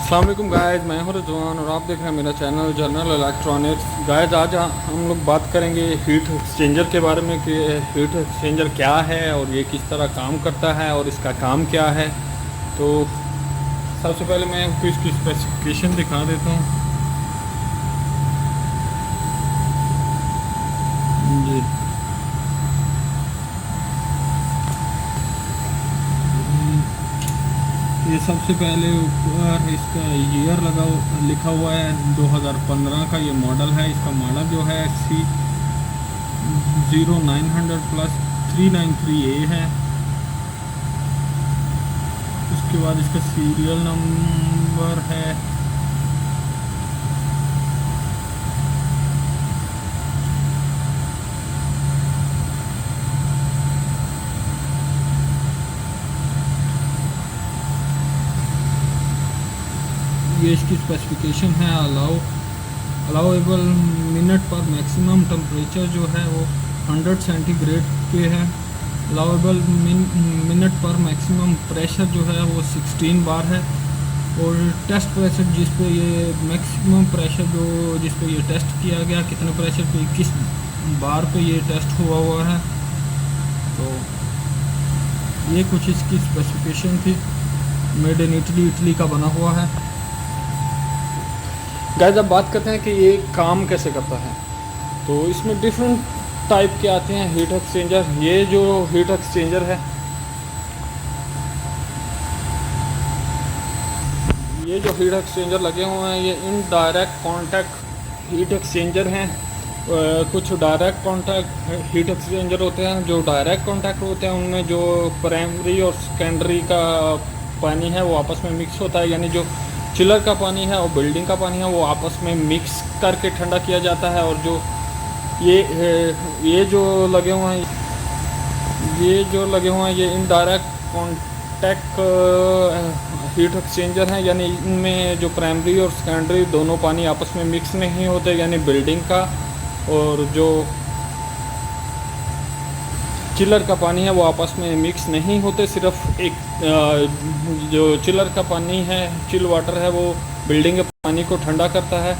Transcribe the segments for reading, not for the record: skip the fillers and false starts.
अस्सलाम वालेकुम गाइस, मैं हूं रिजवान और आप देख रहे हैं मेरा चैनल जनरल इलेक्ट्रॉनिक्स। गाइस आज हम लोग बात करेंगे हीट एक्सचेंजर के बारे में कि हीट एक्सचेंजर क्या है और ये किस तरह काम करता है और इसका काम क्या है। तो सबसे पहले मैं आपको इसकी स्पेसिफिकेशन दिखा देता हूँ। जी, ये सबसे पहले ऊपर इसका ईयर लिखा हुआ है 2015 का ये मॉडल है। इसका मॉडल जो है C0900+393A है। उसके बाद इसका सीरियल नंबर है ये इसकी स्पेसिफिकेशन है। अलाउेबल मिनट पर मैक्सिमम टेम्परेचर जो है वो 100 सेंटीग्रेड पे है। अलाउेबल मिनट पर मैक्सिमम प्रेशर जो है वो 16 बार है। और टेस्ट प्रेशर जिस पे ये मैक्सिमम प्रेशर जिस पे ये टेस्ट किया गया, कितने प्रेशर पे किस बार पे ये टेस्ट हुआ है। तो ये कुछ इसकी स्पेसिफिकेशन थी। मेड इन इटली का बना हुआ है। गाइस अब बात करते हैं कि ये काम कैसे करता है। तो इसमें डिफरेंट टाइप के आते हैं हीट एक्सचेंजर। ये जो हीट एक्सचेंजर है, ये जो हीट एक्सचेंजर लगे हुए हैं ये इनडायरेक्ट कॉन्टैक्ट हीट एक्सचेंजर हैं। कुछ डायरेक्ट कॉन्टैक्ट हीट एक्सचेंजर होते हैं। जो डायरेक्ट कॉन्टैक्ट होते हैं उनमें जो प्राइमरी और सेकेंडरी का पानी है वो आपस में मिक्स होता है, यानी जो चिलर का पानी है और बिल्डिंग का पानी है वो आपस में मिक्स करके ठंडा किया जाता है। और जो ये जो लगे हुए हैं ये इनडायरेक्ट कॉन्टैक्ट हीट एक्सचेंजर हैं, यानी इनमें जो प्राइमरी और सेकेंडरी दोनों पानी आपस में मिक्स नहीं होते, यानी बिल्डिंग का और जो चिलर का पानी है वो आपस में मिक्स नहीं होते। सिर्फ एक जो चिलर का पानी है, चिल वाटर है, वो बिल्डिंग के पानी को ठंडा करता है।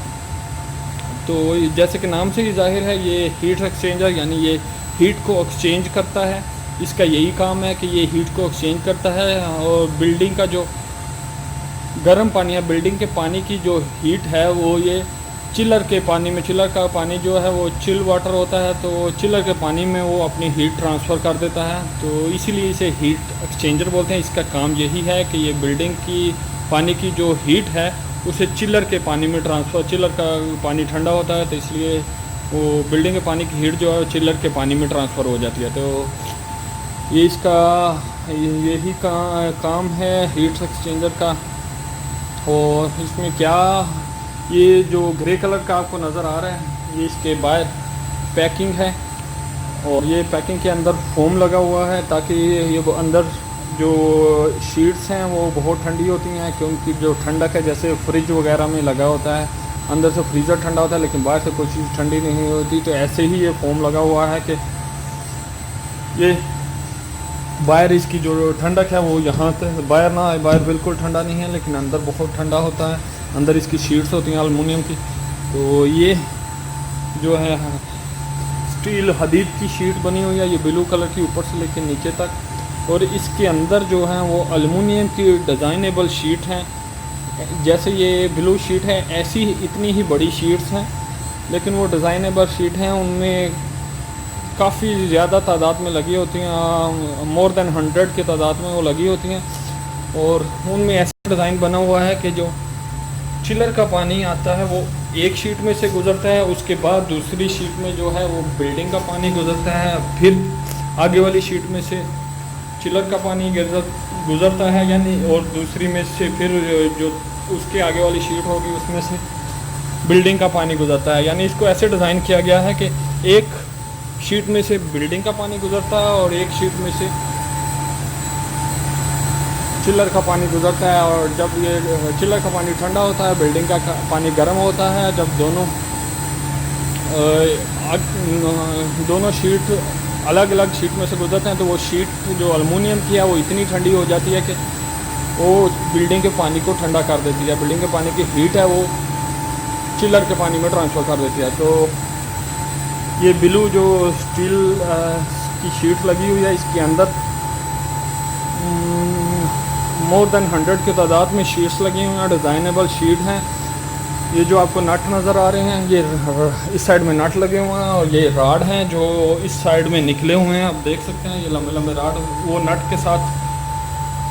तो जैसे कि नाम से ही जाहिर है ये हीट एक्सचेंजर यानी ये हीट को एक्सचेंज करता है। इसका यही काम है कि ये हीट को एक्सचेंज करता है। और बिल्डिंग का जो गर्म पानी है, बिल्डिंग के पानी की जो हीट है वो ये चिलर के पानी में, चिलर का पानी जो है वो चिल वाटर होता है, तो चिलर के पानी में वो अपनी हीट ट्रांसफ़र कर देता है। तो इसीलिए इसे हीट एक्सचेंजर बोलते हैं। इसका काम यही है कि ये बिल्डिंग की पानी की जो हीट है उसे चिलर के पानी में ट्रांसफ़र, चिलर का पानी ठंडा होता है तो इसलिए वो बिल्डिंग के पानी की हीट जो है चिलर के पानी में ट्रांसफ़र हो जाती है। तो ये इसका यही काम है हीट एक्सचेंजर का। और इसमें क्या, ये जो ग्रे कलर का आपको नज़र आ रहा है ये इसके बाहर पैकिंग है। और ये पैकिंग के अंदर फोम लगा हुआ है ताकि ये वो अंदर जो शीट्स हैं वो बहुत ठंडी होती हैं, क्योंकि जो ठंडक है जैसे फ्रिज वगैरह में लगा होता है, अंदर से फ्रीज़र ठंडा होता है लेकिन बाहर से कोई चीज़ ठंडी नहीं होती। तो ऐसे ही ये फोम लगा हुआ है कि ये बाहर इसकी जो ठंडक है वो यहाँ तक बाहर ना आए। बाहर बिल्कुल ठंडा नहीं है लेकिन अंदर बहुत ठंडा होता है। अंदर इसकी शीट्स होती हैं एलुमिनियम की। तो ये जो है स्टील हदीद की शीट बनी हुई है, ये ब्लू कलर की ऊपर से लेकर नीचे तक। और इसके अंदर जो है वो एलुमिनियम की डिज़ाइनेबल शीट हैं। जैसे ये ब्लू शीट है ऐसी इतनी ही बड़ी शीट्स हैं, लेकिन वो डिज़ाइनेबल शीट हैं, उनमें काफ़ी ज़्यादा तादाद में लगी होती हैं, मोर देन 100 की तादाद में वो लगी होती हैं। और उनमें ऐसा डिज़ाइन बना हुआ है कि जो चिलर का पानी आता है वो एक शीट में से गुज़रता है, उसके बाद दूसरी शीट में जो है वो बिल्डिंग का पानी गुज़रता है, फिर आगे वाली शीट में से चिलर का पानी गुज़रता है, यानी और दूसरी में से फिर जो उसके आगे वाली शीट होगी उसमें से बिल्डिंग का पानी गुज़रता है। यानी इसको ऐसे डिज़ाइन किया गया है कि एक शीट में से बिल्डिंग का पानी गुज़रता है और एक शीट में से चिलर का पानी गुज़रता है। और जब ये चिलर का पानी ठंडा होता है, बिल्डिंग का पानी गर्म होता है, जब दोनों शीट अलग अलग शीट में से गुजरते हैं तो वो शीट जो एलुमिनियम की है वो इतनी ठंडी हो जाती है कि वो बिल्डिंग के पानी को ठंडा कर देती है। बिल्डिंग के पानी की हीट है वो चिलर के पानी में ट्रांसफ़र कर देती है। तो ये ब्लू जो स्टील की शीट लगी हुई है, इसके अंदर मोर देन 100 की तादाद में शीट्स लगी हुई हैं, डिज़ाइनेबल शीट हैं। ये जो आपको नट नज़र आ रहे हैं, ये इस साइड में नट लगे हुए हैं और ये राड हैं जो इस साइड में निकले हुए हैं। आप देख सकते हैं ये लंबे लंबे राड, वो नट के साथ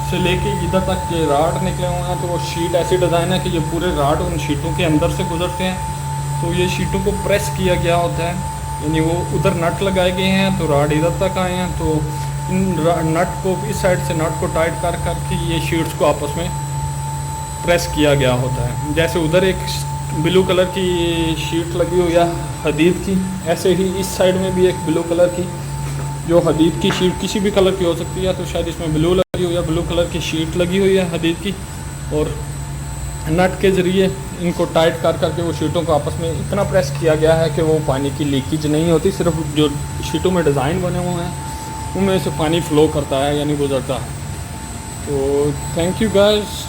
से लेके इधर तक ये राड निकले हुए हैं। तो वो शीट ऐसी डिज़ाइन है कि ये पूरे राड उन शीटों के अंदर से गुजरते हैं। तो ये शीटों को प्रेस किया गया होता है, यानी वो उधर नट लगाए गए हैं तो राड इधर तक आए हैं। तो इन नट को इस साइड से नट को टाइट कर करके ये शीट्स को आपस में प्रेस किया गया होता है। जैसे उधर एक ब्लू कलर की शीट लगी हुई है हदीद की, ऐसे ही इस साइड में भी एक ब्लू कलर की जो हदीद की शीट किसी भी कलर की हो सकती है। तो शायद इसमें ब्लू लगी हुई है, ब्लू कलर की शीट लगी हुई है हदीद की, और नट के ज़रिए इनको टाइट कर करके वो शीटों को आपस में इतना प्रेस किया गया है कि वो पानी की लीकेज नहीं होती। सिर्फ जो शीटों में डिज़ाइन बने हुए हैं उनमें से पानी फ़्लो करता है, यानी गुजरता है। तो थैंक यू गाइस।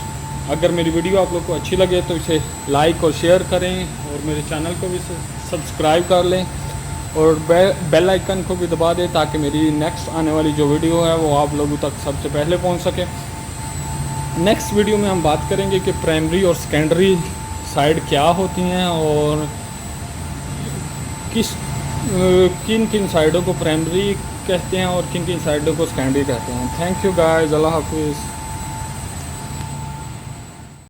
अगर मेरी वीडियो आप लोग को अच्छी लगे तो इसे लाइक और शेयर करें और मेरे चैनल को भी सब्सक्राइब कर लें और बेल आइकन को भी दबा दें ताकि मेरी नेक्स्ट आने वाली जो वीडियो है वो आप लोगों तक सबसे पहले पहुंच सके। नेक्स्ट वीडियो में हम बात करेंगे कि प्राइमरी और सेकेंडरी साइड क्या होती हैं और किन किन साइडों को प्राइमरी कहते हैं और किन किन साइडों को सेकेंडरी कहते हैं। थैंक यू गाइस, अल्लाह हाफिज़।